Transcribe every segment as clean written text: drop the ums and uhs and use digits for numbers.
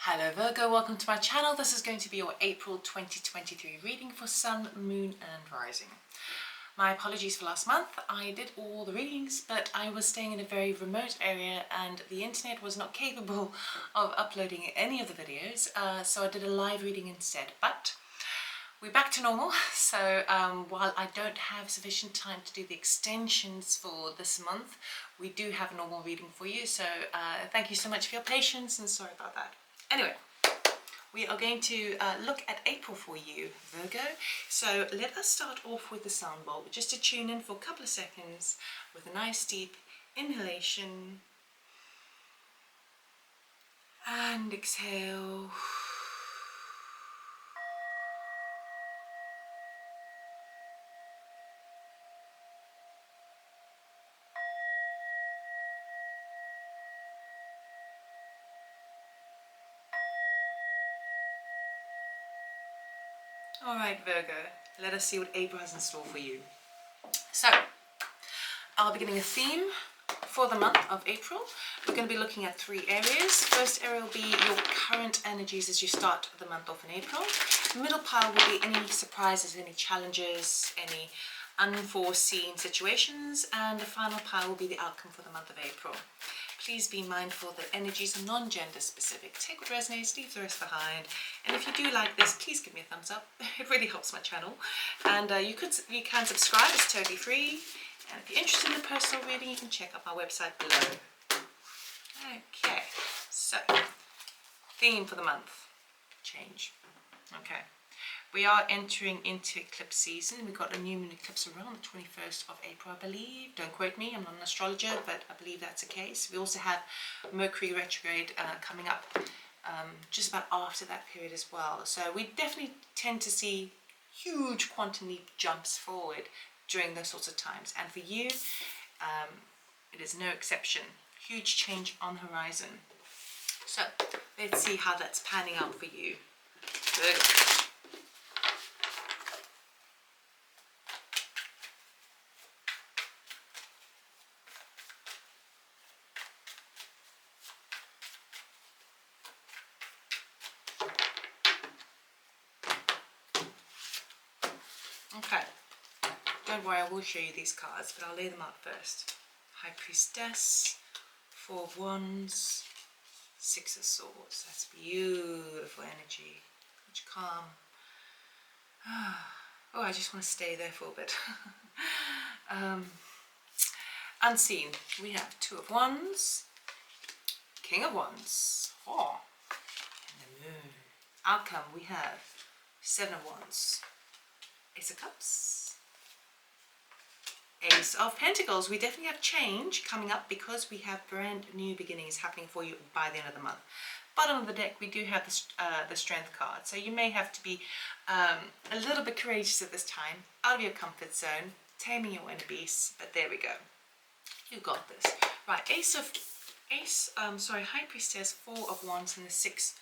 Hello Virgo, welcome to my channel. This is going to be your April 2023 reading for Sun, Moon and Rising. My apologies for last month. I did all the readings, but I was staying in a very remote area and the internet was not capable of uploading any of the videos, so I did a live reading instead. But we're back to normal, so while I don't have sufficient time to do the extensions for this month, we do have a normal reading for you, so thank you so much for your patience and sorry about that. Anyway, we are going to look at April for you, Virgo. So let us start off with the sound bowl, just to tune in for a couple of seconds with a nice deep inhalation and exhale. All right, Virgo, let us see what April has in store for you. So, I'll be giving a theme for the month of April. We're going to be looking at three areas. First area will be your current energies as you start the month off in April. The middle pile will be any surprises, any challenges, any unforeseen situations. And the final pile will be the outcome for the month of April. Please be mindful that energies are non-gender specific. Take what resonates, leave the rest behind. And if you do like this, please give me a thumbs up. It really helps my channel. And you can subscribe, it's totally free. And if you're interested in the personal reading, you can check out my website below. Okay, so theme for the month, change. Okay, we are entering into eclipse season. We've got a new moon eclipse around the 21st of April, I believe. Don't quote me, I'm not an astrologer, but I believe that's the case. We also have Mercury retrograde coming up just about after that period as well. So we definitely tend to see huge quantum leap jumps forward during those sorts of times. And for you, it is no exception. Huge change on the horizon. So let's see how that's panning out for you. Good. Okay. Don't worry, I will show you these cards, but I'll lay them out first. High Priestess, Four of Wands, Six of Swords. That's beautiful energy. Much calm. Oh, I just want to stay there for a bit. Unseen, we have Two of Wands, King of Wands, and the Moon. Outcome, we have Seven of Wands, Ace of Cups, Ace of Pentacles. We definitely have change coming up because we have brand new beginnings happening for you by the end of the month. Bottom of the deck, we do have the Strength card. So you may have to be a little bit courageous at this time, out of your comfort zone, taming your inner beast. But there we go. You got this. Right, High Priestess, Four of Wands, and the Six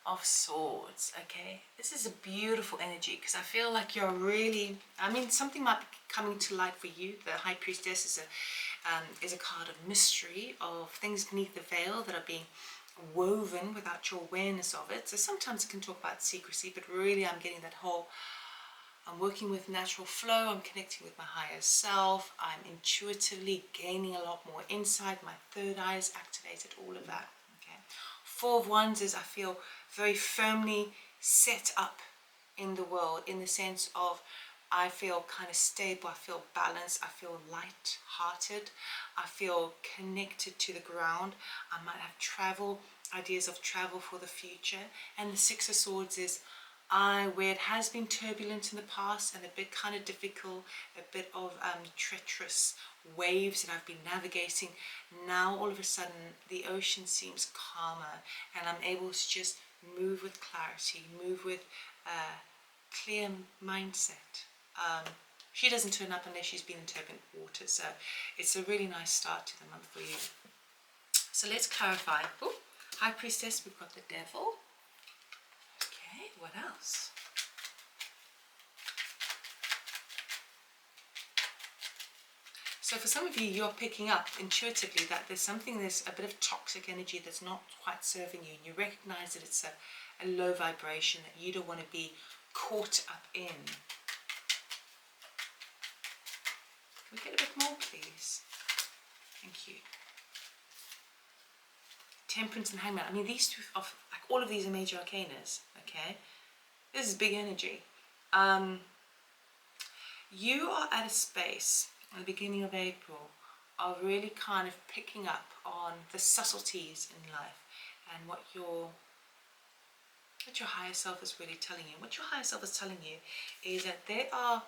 of Swords. Okay, this is a beautiful energy because I feel like you're really, something might be coming to light for you. The High Priestess is a card of mystery, of things beneath the veil that are being woven without your awareness of it. So sometimes it can talk about secrecy, but really I'm getting that whole, I'm working with natural flow, I'm connecting with my higher self, I'm intuitively gaining a lot more insight, my third eye is activated, all of that. Okay. Four of Wands is, I feel, very firmly set up in the world, in the sense of I feel kind of stable, I feel balanced, I feel light-hearted, I feel connected to the ground. I might have travel, ideas of travel for the future. And the Six of Swords is where it has been turbulent in the past and a bit kind of difficult, a bit of treacherous waves that I've been navigating. Now all of a sudden the ocean seems calmer and I'm able to just move with clarity, move with clear mindset. She doesn't turn up unless she's been in turbulent water, so it's a really nice start to the month for you. So let's clarify. Ooh, High Priestess, we've got the Devil. Okay, what else? So for some of you, you're picking up intuitively that there's a bit of toxic energy that's not quite serving you, and you recognize that it's a low vibration that you don't want to be caught up in. Can we get a bit more, please? Thank you. Temperance and Hangman. I mean, these two, like all of these are major arcanas, okay? This is big energy. You are at a space at the beginning of April of really kind of picking up on the subtleties in life and what your higher self is really telling you. What your higher self is telling you is that there are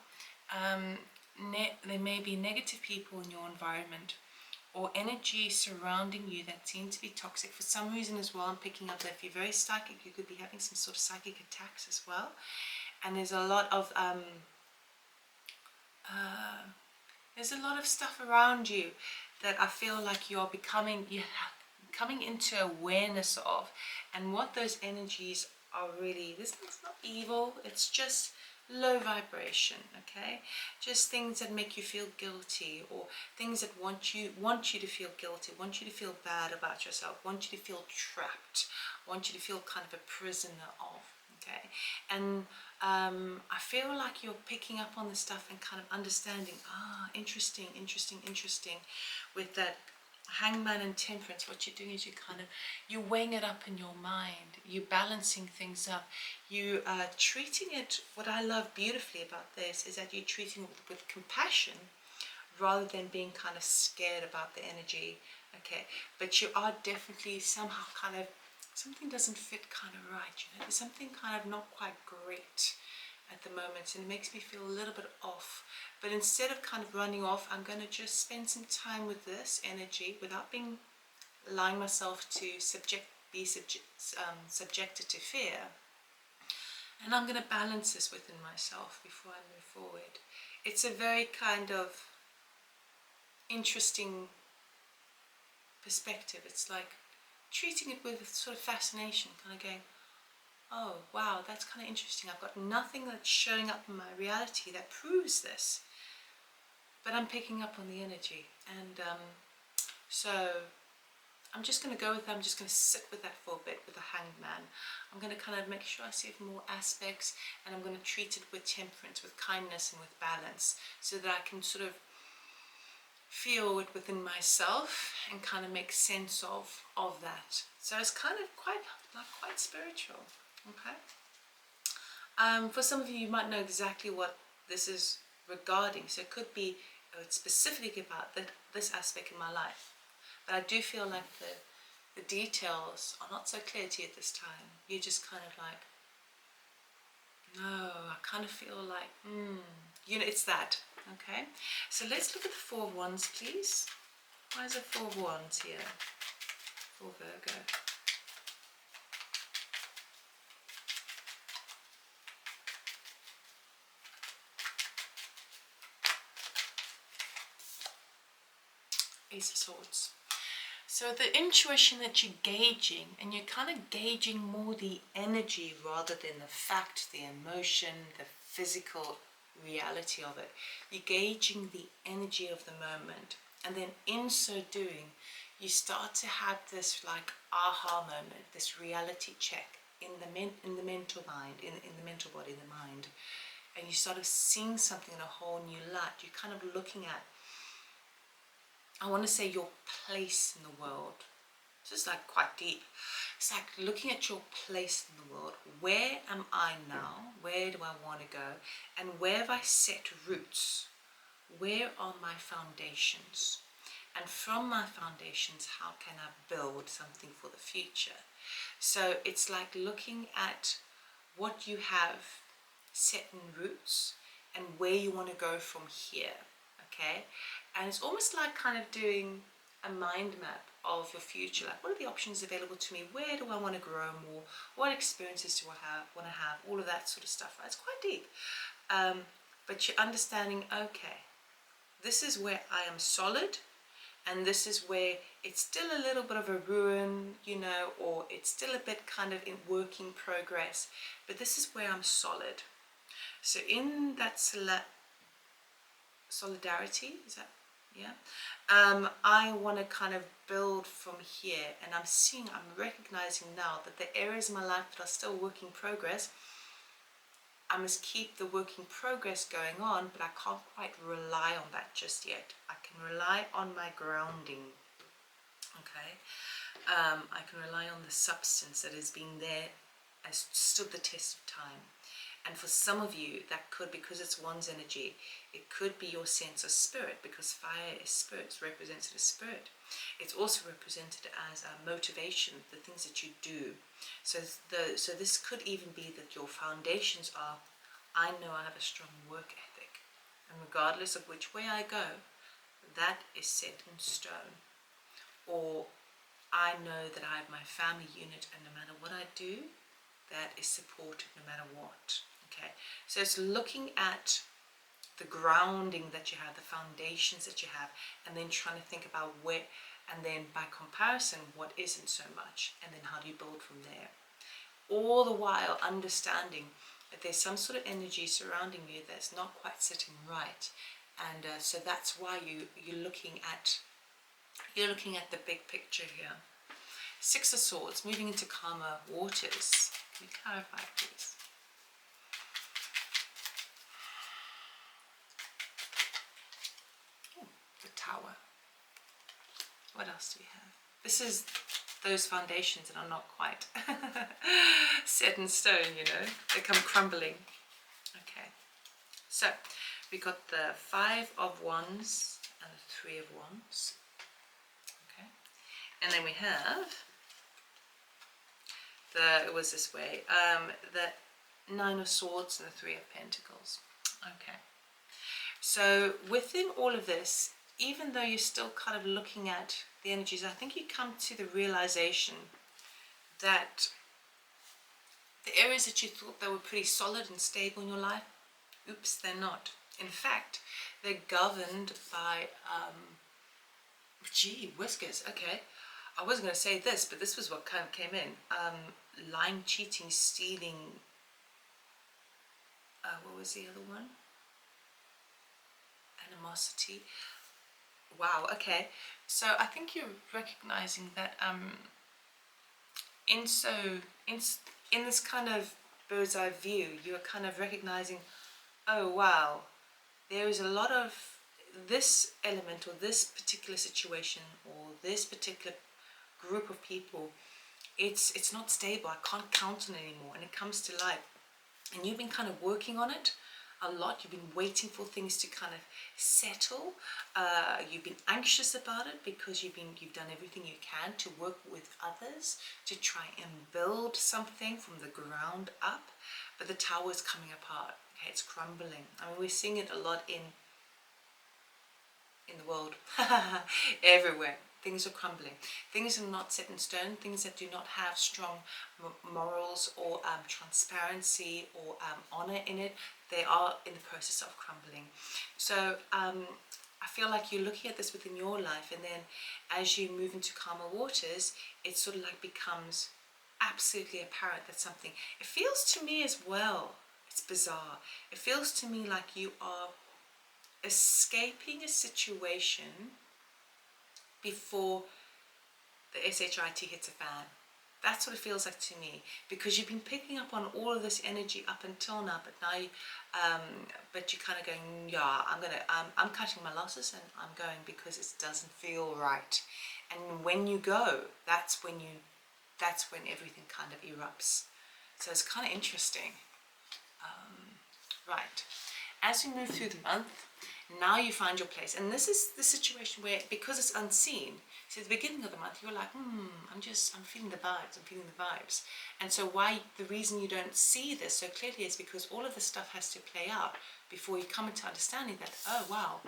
there may be negative people in your environment or energy surrounding you that seem to be toxic for some reason as well. I'm picking up that if you're very psychic, you could be having some sort of psychic attacks as well. And there's a lot of stuff around you that I feel like you're coming into awareness of, and what those energies are really. This is not evil, it's just low vibration, okay? Just things that make you feel guilty, or things that want you to feel guilty, want you to feel bad about yourself, want you to feel trapped, want you to feel kind of a prisoner of, okay? And I feel like you're picking up on the stuff and kind of understanding, interesting, with that Hangman and Temperance. What you're doing is you're weighing it up in your mind, you're balancing things up, you are treating it. What I love beautifully about this is that you're treating it with compassion rather than being kind of scared about the energy, okay? But you are definitely somehow kind of, something doesn't fit kind of right, there's something kind of not quite great at the moment, and it makes me feel a little bit off. But instead of kind of running off, I'm going to just spend some time with this energy without allowing myself to be subjected to fear. And I'm going to balance this within myself before I move forward. It's a very kind of interesting perspective. It's like treating it with sort of fascination, kind of going, oh wow, that's kind of interesting. I've got nothing that's showing up in my reality that proves this, but I'm picking up on the energy. And so I'm just going to go with that. I'm just going to sit with that for a bit with the Hangman. I'm going to kind of make sure I see more aspects, and I'm going to treat it with temperance, with kindness, and with balance, so that I can sort of feel it within myself and kind of make sense of that. So it's kind of quite spiritual, okay? For some of you, you might know exactly what this is regarding. So it could be it's specific about this aspect in my life. But I do feel like the details are not so clear to you at this time. You're just kind of like, no, I kind of feel like, it's that, okay? So let's look at the Four of Wands, please. Why is it Four of Wands here for Virgo? Ace of Swords. So the intuition that you're gauging, and you're kind of gauging more the energy rather than the fact, the emotion, the physical reality of it. You're gauging the energy of the moment, and then in so doing, you start to have this like aha moment, this reality check in the mental mind, in the mental body, the mind, and you start seeing something in a whole new light. You're kind of looking at, I want to say, your place in the world. This is like quite deep. It's like looking at your place in the world. Where am I now? Where do I want to go? And where have I set roots? Where are my foundations? And from my foundations, how can I build something for the future? So it's like looking at what you have set in roots and where you want to go from here. Okay, and it's almost like kind of doing a mind map of your future. Like, what are the options available to me? Where do I want to grow more? What experiences do I want to have? All of that sort of stuff. Right? It's quite deep, but you're understanding. Okay, this is where I am solid, and this is where it's still a little bit of a ruin, or it's still a bit kind of in working progress. But this is where I'm solid. So in that solidarity, is that, Yeah, I want to kind of build from here, and I'm recognizing now that the areas in my life that are still work in progress, I must keep the work in progress going on, but I can't quite rely on that just yet. I can rely on my grounding, okay? I can rely on the substance that has been there, has stood the test of time. And for some of you, that could, because it's one's energy, it could be your sense of spirit, because fire is spirit, it's represented as spirit. It's also represented as motivation, the things that you do. So this could even be that your foundations are, I know I have a strong work ethic, and regardless of which way I go, that is set in stone. Or I know that I have my family unit, and no matter what I do, that is supported no matter what. Okay, so it's looking at the grounding that you have, the foundations that you have, and then trying to think about where, and then by comparison, what isn't so much, and then how do you build from there. All the while understanding that there's some sort of energy surrounding you that's not quite sitting right, and so that's why you're looking at the big picture here. Six of Swords, moving into calmer waters. Can you clarify, please? Ooh, the Tower. What else do we have? This is those foundations that are not quite set in stone, you know. They come crumbling. Okay. So, we got the Five of Wands and the Three of Wands. Okay. And then we have it was this way, the Nine of Swords and the Three of Pentacles. Okay, so within all of this, even though you're still kind of looking at the energies, I think you come to the realization that the areas that you thought they were pretty solid and stable in your life, oops, they're not. In fact, they're governed by gee whiskers. Okay, I wasn't going to say this, but this was what kind of came in. Lying, cheating, stealing. What was the other one? Animosity. Wow. Okay. So I think you're recognizing that in this kind of bird's eye view, you're kind of recognizing, oh wow, there is a lot of this element or this particular situation or this particular group of people. It's not stable. I can't count on it anymore, and it comes to light. And you've been kind of working on it a lot. You've been waiting for things to kind of settle. You've been anxious about it because you've done everything you can to work with others to try and build something from the ground up. But the tower is coming apart. Okay, it's crumbling. I mean, we're seeing it a lot in the world, everywhere. Things are crumbling. Things are not set in stone. Things that do not have strong morals or transparency or honor in it, they are in the process of crumbling. So I feel like you're looking at this within your life, and then as you move into calmer waters, it sort of like becomes absolutely apparent that something, it feels to me as well, it's bizarre, it feels to me like you are escaping a situation before the SHIT hits a fan. That's what it feels like to me, because you've been picking up on all of this energy up until now, but now but you're kind of going, yeah, I'm cutting my losses and I'm going because it doesn't feel right. And when you go, that's when everything kind of erupts. So it's kind of interesting. Right, as we move through the month, now you find your place. And this is the situation where, because it's unseen, so at the beginning of the month you're like, I'm feeling the vibes, and so the reason you don't see this so clearly is because all of this stuff has to play out before you come into understanding that, oh wow,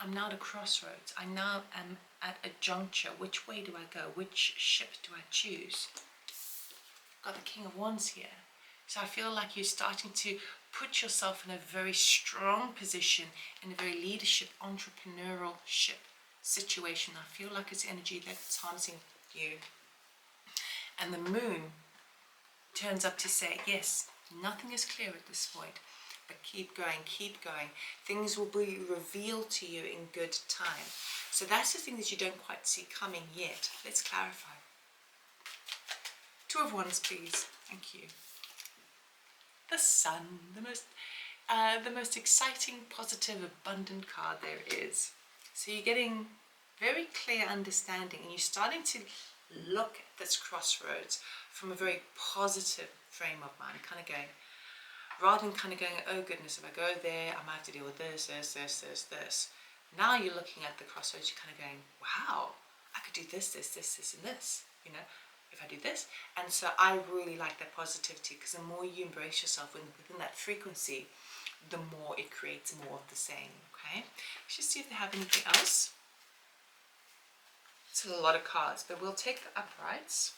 I'm now at a crossroads, I now am at a juncture. Which way do I go? Which ship do I choose? Got the King of Wands here. So I feel like you're starting to put yourself in a very strong position, in a very leadership, entrepreneurial ship situation. I feel like it's energy that's harnessing you. And the moon turns up to say, yes, nothing is clear at this point, but keep going, keep going. Things will be revealed to you in good time. So that's the thing that you don't quite see coming yet. Let's clarify. Two of Wands, please. Thank you. The Sun, the most exciting, positive, abundant card there is. So you're getting very clear understanding, and you're starting to look at this crossroads from a very positive frame of mind, kind of going, rather than kind of going, oh goodness, if I go there, I might have to deal with this. Now you're looking at the crossroads, you're kind of going, wow, I could do this, and this, you know, if I do this. And so I really like that positivity, because the more you embrace yourself within that frequency, the more it creates more of the same. Okay, let's just see if they have anything else. It's a lot of cards, but we'll take the uprights.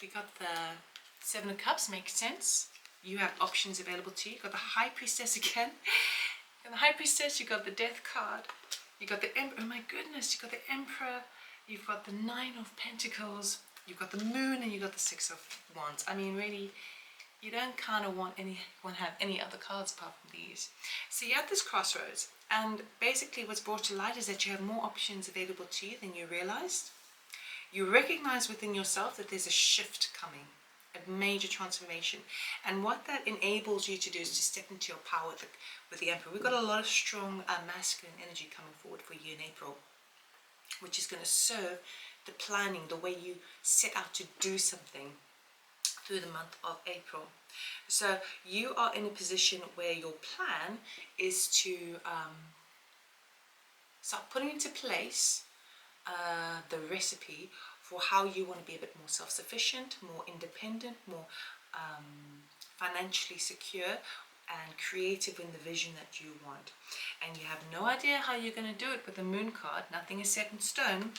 We got the Seven of Cups, makes sense. You have options available to you. You got the High Priestess again. And the High Priestess, you got the Death card. You got the Emperor. Oh my goodness, you got the Emperor. You've got the Nine of Pentacles. You've got the Moon, and you got the Six of Wands. I mean, really, you don't kind of want to have any other cards apart from these. So you're at this crossroads, and basically what's brought to light is that you have more options available to you than you realized. You recognize within yourself that there's a shift coming, a major transformation, and what that enables you to do is to step into your power with the Emperor. We've got a lot of strong masculine energy coming forward for you in April, which is going to serve the planning, the way you set out to do something through the month of April. So you are in a position where your plan is to start putting into place the recipe for how you want to be a bit more self-sufficient, more independent, more financially secure and creative in the vision that you want. And you have no idea how you're going to do it with the Moon card. Nothing is set in stone.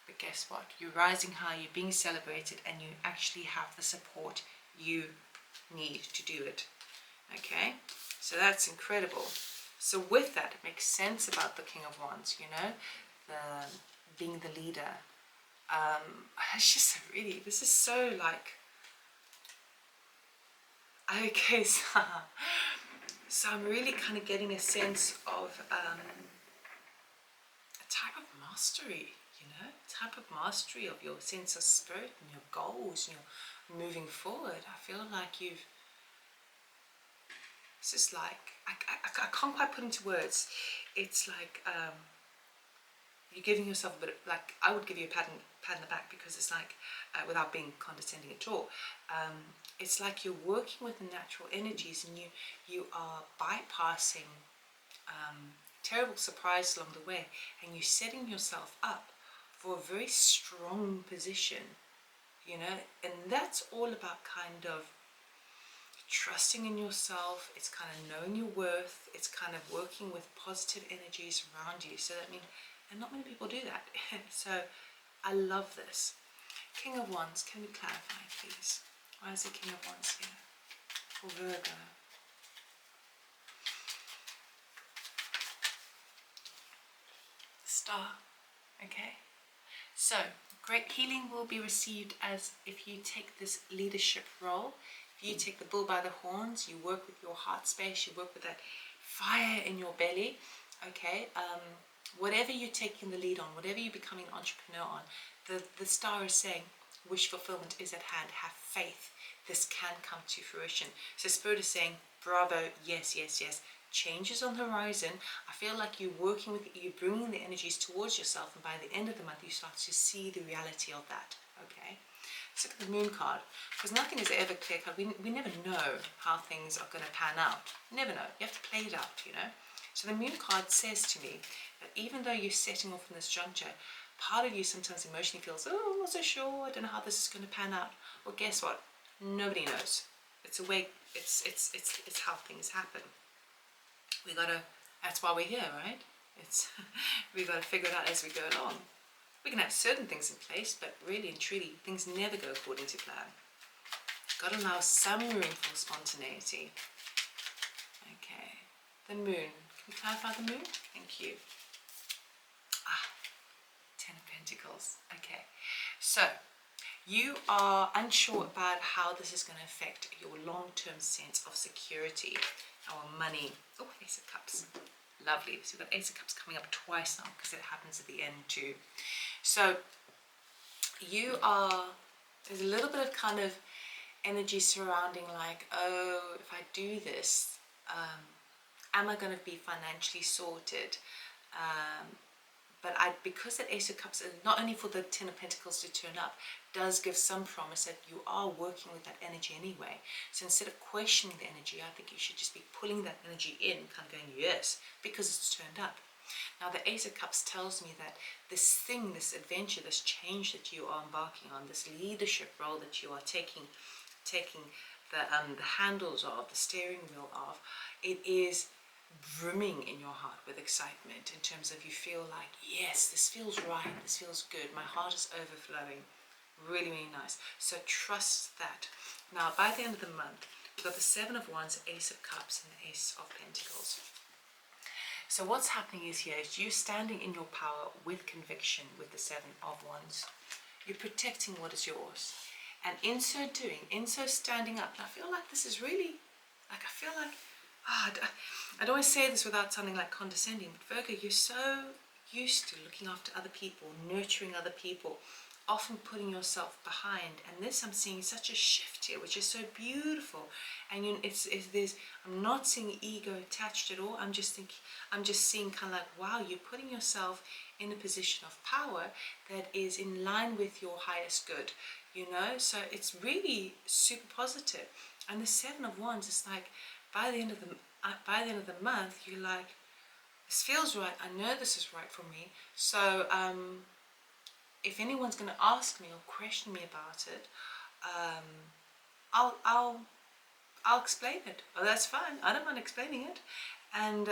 But guess what? You're rising high, you're being celebrated, and you actually have the support you need to do it. Okay? So that's incredible. So with that, it makes sense about the King of Wands, you know, being the leader. It's just really, this is so like, okay, so I'm really kind of getting a sense of a type of mastery, you know, type of mastery of your sense of spirit and your goals, and you're moving forward. I feel like it's just like, I can't quite put into words. It's like, you're giving yourself a bit of, like, I would give you a pat on the back, because it's like, without being condescending at all, it's like you're working with the natural energies, and you are bypassing terrible surprise along the way, and you're setting yourself up for a very strong position, you know. And that's all about kind of trusting in yourself. It's kind of knowing your worth. It's kind of working with positive energies around you. So that means, and not many people do that. So I love this. King of Wands, can we clarify, please? Why is the King of Wands here for Virgo? Star. Okay, so great healing will be received as if you take this leadership role. If you take the bull by the horns, you work with your heart space, you work with that fire in your belly. Okay, whatever you're taking the lead on, whatever you're becoming an entrepreneur on, the star is saying wish fulfillment is at hand. Have faith, this can come to fruition. So Spirit is saying bravo, yes, yes, yes. Change is on the horizon. I feel like you're working with, you're bringing the energies towards yourself, and by the end of the month you start to see the reality of that. Okay, let's look at the Moon card, because nothing is ever clear cut. We never know how things are going to pan out. Never know. You have to play it out, you know. So the Moon card says to me that even though you're setting off in this juncture, part of you sometimes emotionally feels, oh, I'm not so sure, I don't know how this is going to pan out. Well, guess what? Nobody knows. It's a way, it's how things happen. We gotta, that's why we're here, right? It's we gotta figure it out as we go along. We can have certain things in place, but really and truly, things never go according to plan. Gotta allow some room for spontaneity. Okay, the Moon. Can we clarify the Moon? Thank you. Ten of Pentacles. Okay, so You are unsure about how this is going to affect your long-term sense of security, our money. Oh, Ace of Cups. Lovely. So we've got Ace of Cups coming up twice now because it happens at the end too. So there's a little bit of kind of energy surrounding like, oh, if I do this, am I going to be financially sorted? But because that Ace of Cups, not only for the Ten of Pentacles to turn up, does give some promise that you are working with that energy anyway. So instead of questioning the energy, I think you should just be pulling that energy in, kind of going, yes, because it's turned up. Now the Ace of Cups tells me that this thing, this adventure, this change that you are embarking on, this leadership role that you are taking the handles of, the steering wheel of, it is brimming in your heart with excitement, in terms of you feel like, yes, this feels right, this feels good, my heart is overflowing. Really, really nice. So trust that. Now by the end of the month, we've got the Seven of Wands, Ace of Cups, and the Ace of Pentacles. So what's happening is here is you standing in your power with conviction with the Seven of Wands. You're protecting what is yours. And in so doing, in so standing up, and I feel like this is really, like, I feel like, I don't always say this without sounding like condescending, but Virgo, you're so used to looking after other people, nurturing other people, often putting yourself behind. And this, I'm seeing such a shift here, which is so beautiful. And I'm not seeing ego attached at all. I'm just seeing kind of like, wow, you're putting yourself in a position of power that is in line with your highest good, so it's really super positive. And the Seven of Wands is like, by the end of the month, you're like, this feels right, I know this is right for me. So if anyone's going to ask me or question me about it, I'll explain it. Oh, that's fine, I don't mind explaining it. And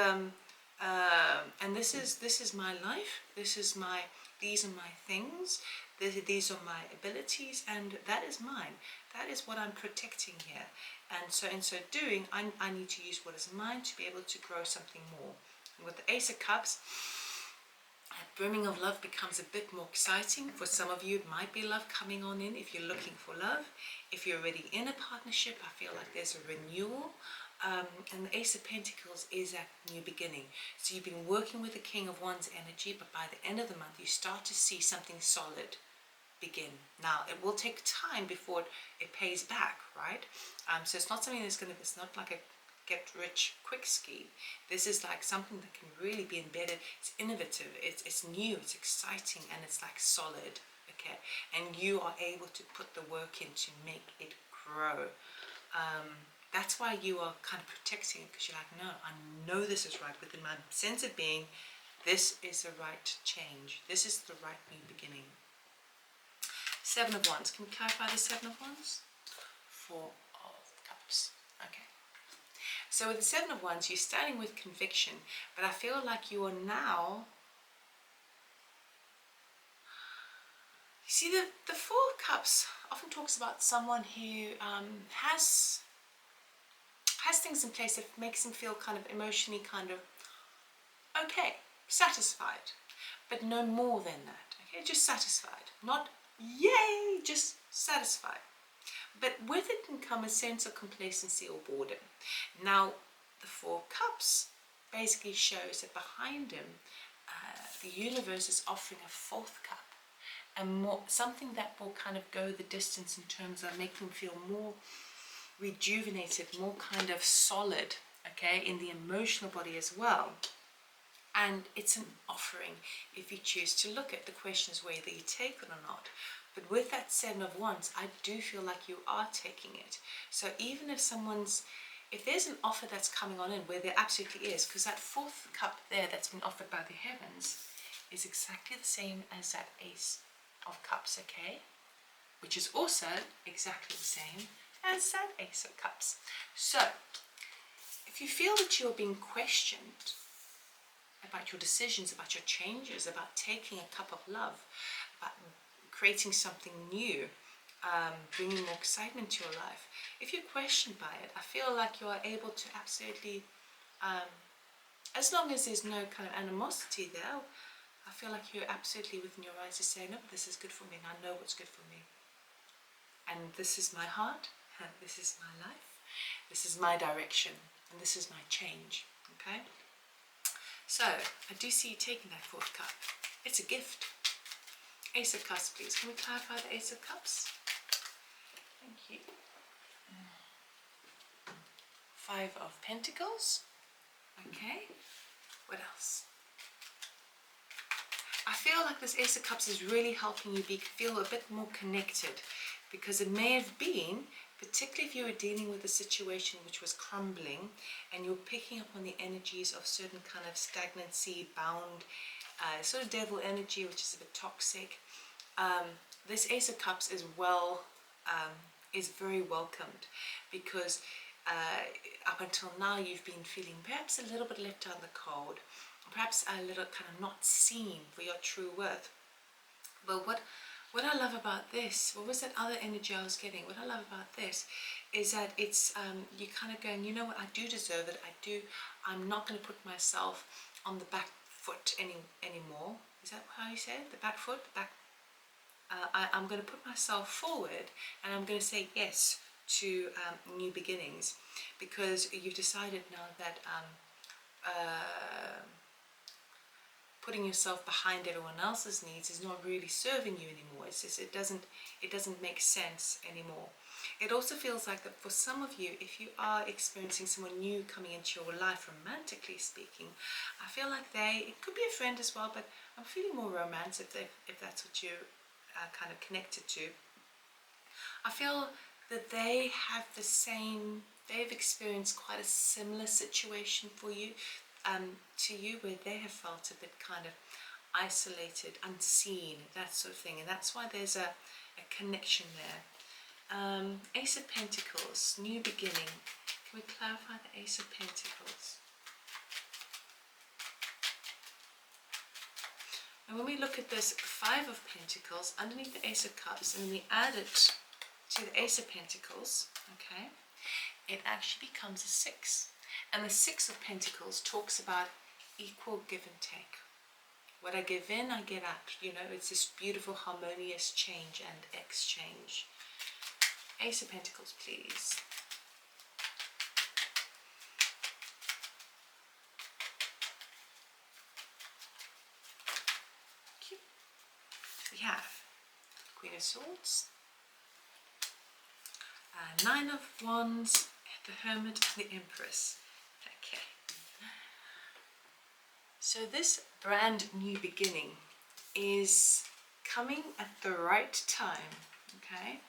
this is my life, these are my things, these are my abilities, and that is mine. That is what I'm protecting here. And so in so doing, I need to use what is mine to be able to grow something more. And with the Ace of Cups, that brimming of love becomes a bit more exciting. For some of you, it might be love coming on in if you're looking for love. If you're already in a partnership, I feel like there's a renewal. And the Ace of Pentacles is that new beginning. So you've been working with the King of Wands energy, but by the end of the month, you start to see something solid begin. Now, it will take time before it pays back, right? So it's not something it's not like a get rich quick scheme. This is like something that can really be embedded. It's innovative, it's new, it's exciting, and it's like solid, okay? And you are able to put the work in to make it grow. That's why you are kind of protecting it, because you're like, no, I know this is right within my sense of being. This is the right change. This is the right new beginning. Seven of Wands. Can we clarify the Seven of Wands? Four of Cups. Okay. So with the Seven of Wands, you're standing with conviction, but I feel like you are now... You see, the Four of Cups often talks about someone who has things in place that makes them feel kind of emotionally kind of okay, satisfied, but no more than that. Okay, just satisfied, not yay, just satisfied. But with it can come a sense of complacency or boredom. Now, the Four of Cups basically shows that behind him, the universe is offering a fourth cup, and more, something that will kind of go the distance in terms of making him feel more rejuvenated, more kind of solid, okay, in the emotional body as well. And it's an offering if you choose to look at. The question is whether you take it or not. But with that Seven of Wands, I do feel like you are taking it. So even if there's an offer that's coming on in, where there absolutely is, because that fourth cup there that's been offered by the heavens is exactly the same as that Ace of Cups, okay? Which is also exactly the same as that Ace of Cups. So if you feel that you're being questioned about your decisions, about your changes, about taking a cup of love, about creating something new, bringing more excitement to your life, if you're questioned by it, I feel like you are able to absolutely, as long as there's no kind of animosity there, I feel like you're absolutely within your rights to say, no, this is good for me and I know what's good for me. and this is my heart, this is my life, this is my direction, and this is my change. Okay, so I do see you taking that fourth cup. It's a gift. Ace of Cups, please. Can we clarify the Ace of Cups? Thank you. Five of Pentacles. Okay, what else? I feel like this Ace of Cups is really helping you feel a bit more connected, because it may have been, particularly if you were dealing with a situation which was crumbling and you're picking up on the energies of certain kind of stagnancy, bound, sort of devil energy, which is a bit toxic. This Ace of Cups is very welcomed, because up until now you've been feeling perhaps a little bit left out in the cold, perhaps a little kind of not seen for your true worth. But what I love about this, what was that other energy I was getting? What I love about this is that it's you kind of going, you know what, I do deserve it. I'm not going to put myself on the back foot anymore. Is that how you say it? The back foot, the back. I'm going to put myself forward, and I'm going to say yes to new beginnings, because you've decided now that putting yourself behind everyone else's needs is not really serving you anymore. It's just, it doesn't make sense anymore. It also feels like that for some of you, if you are experiencing someone new coming into your life, romantically speaking, I feel like it could be a friend as well, but I'm feeling more romance if that's what you are kind of connected to. I feel that they've experienced quite a similar situation for you, to you, where they have felt a bit kind of isolated, unseen, that sort of thing, and that's why there's a connection there. Ace of Pentacles, new beginning. Can we clarify the Ace of Pentacles? And when we look at this Five of Pentacles underneath the Ace of Cups, and we add it to the Ace of Pentacles, okay, it actually becomes a 6. And the Six of Pentacles talks about equal give and take. What I give in, I get out. You know, it's this beautiful, harmonious change and exchange. Ace of Pentacles, please. Thank you. We have Queen of Swords, Nine of Wands, the Hermit, and the Empress. Okay. So this brand new beginning is coming at the right time, okay?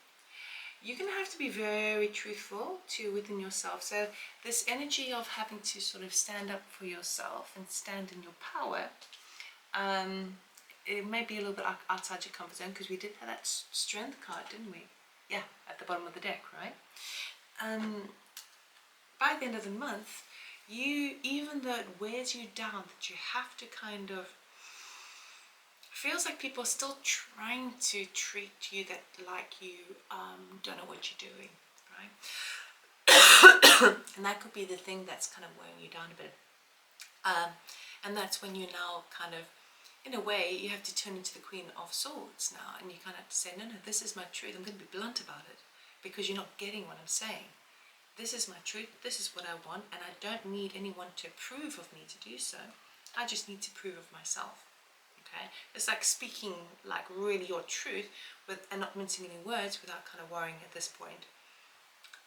You're going to have to be very truthful within yourself. So this energy of having to sort of stand up for yourself and stand in your power, it may be a little bit outside your comfort zone, because we did have that strength card, didn't we? Yeah, at the bottom of the deck, right? By the end of the month, even though it wears you down, that you have to kind of, feels like people are still trying to treat you like you don't know what you're doing, right? And that could be the thing that's kind of wearing you down a bit. And that's when you now kind of, in a way, you have to turn into the Queen of Swords now, and you kind of have to say, no, this is my truth. I'm going to be blunt about it, because you're not getting what I'm saying. This is my truth, this is what I want, and I don't need anyone to approve of me to do so. I just need to prove of myself. Okay? It's like speaking like really your truth and not mincing any words without kind of worrying at this point.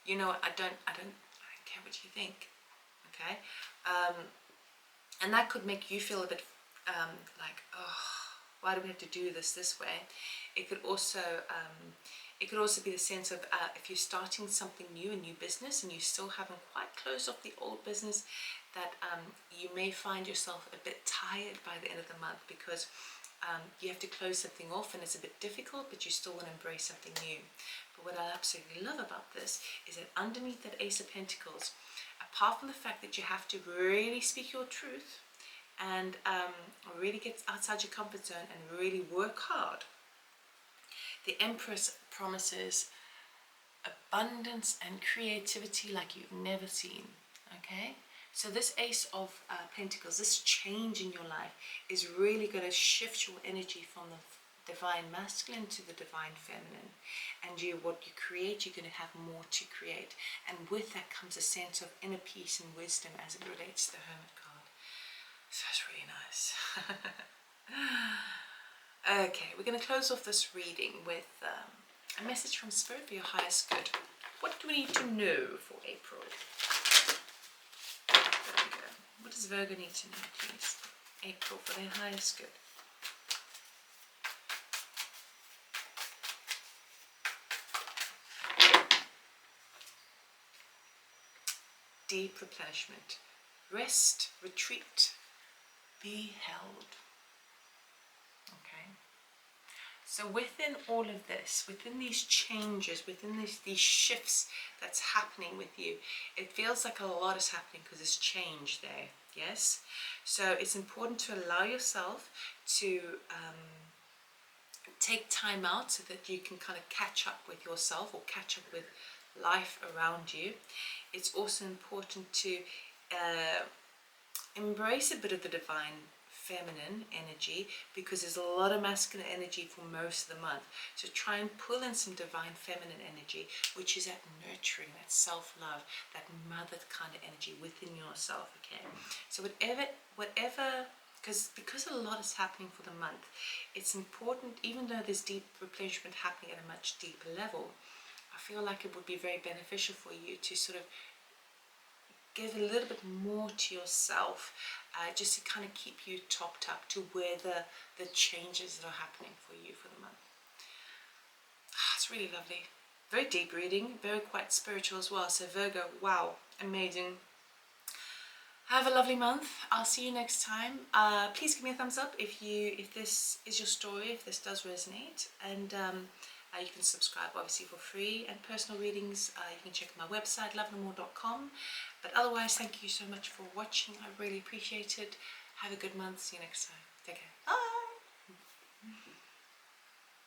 You know, I don't care what you think. Okay? And that could make you feel a bit like, oh, why do we have to do this way? It could also be the sense of if you're starting something new, a new business, and you still haven't quite closed off the old business, that you may find yourself a bit tired by the end of the month, because you have to close something off and it's a bit difficult, but you still want to embrace something new. But what I absolutely love about this is that underneath that Ace of Pentacles, apart from the fact that you have to really speak your truth and really get outside your comfort zone and really work hard, the Empress promises abundance and creativity like you've never seen, okay? So this Ace of Pentacles, this change in your life is really going to shift your energy from divine masculine to the divine feminine, and what you create, you're going to have more to create, and with that comes a sense of inner peace and wisdom as it relates to the Hermit card. So it's really nice. Okay, we're going to close off this reading with a message from Spirit for your highest good. What do we need to know for April? There we go. What does Virgo need to know, please? April for their highest good. Deep replenishment. Rest, retreat, be held. Okay. So within all of this, within these changes, within these shifts that's happening with you, it feels like a lot is happening because there's change there. Yes. So it's important to allow yourself to take time out so that you can kind of catch up with yourself or catch up with life around you. It's also important to embrace a bit of the divine feminine energy, because there's a lot of masculine energy for most of the month. So try and pull in some divine feminine energy, which is that nurturing, that self-love, that mother kind of energy within yourself. Okay, so whatever because a lot is happening for the month, it's important, even though there's deep replenishment happening at a much deeper level, I feel like it would be very beneficial for you to sort of give a little bit more to yourself, just to kind of keep you topped up to where the changes that are happening for you for the month. It's really lovely. Very deep reading, very quite spiritual as well. So Virgo, wow, amazing. Have a lovely month. I'll see you next time. Please give me a thumbs up if this is your story, if this does resonate, and you can subscribe obviously for free. And personal readings, you can check my website loveandmore.com. But otherwise, thank you so much for watching. I really appreciate it. Have a good month. See you next time. Take care. Bye.